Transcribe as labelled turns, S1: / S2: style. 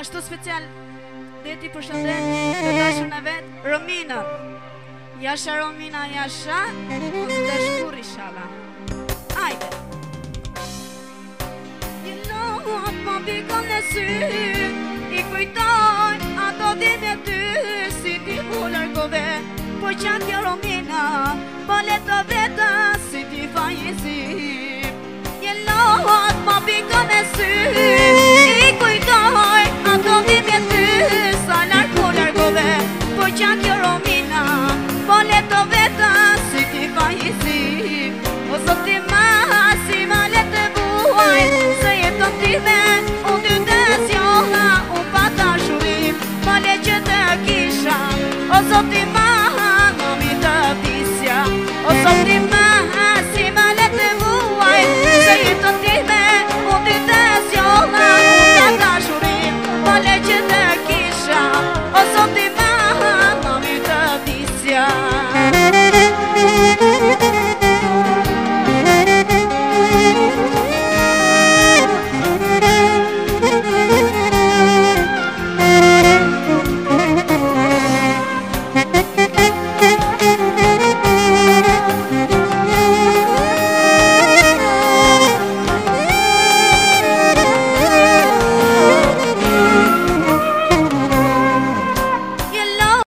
S1: Ashtu special deti për shëndet të dashën e vetë Romina. Jasha Romina, jasha, mos të shkur inshallah. Hajde. Një më pikon në sy, i kujtoj ato dhime ty, si ti u largove, po qatja Romina, po leto veta, si ti fajesi. Një më pikon në sy,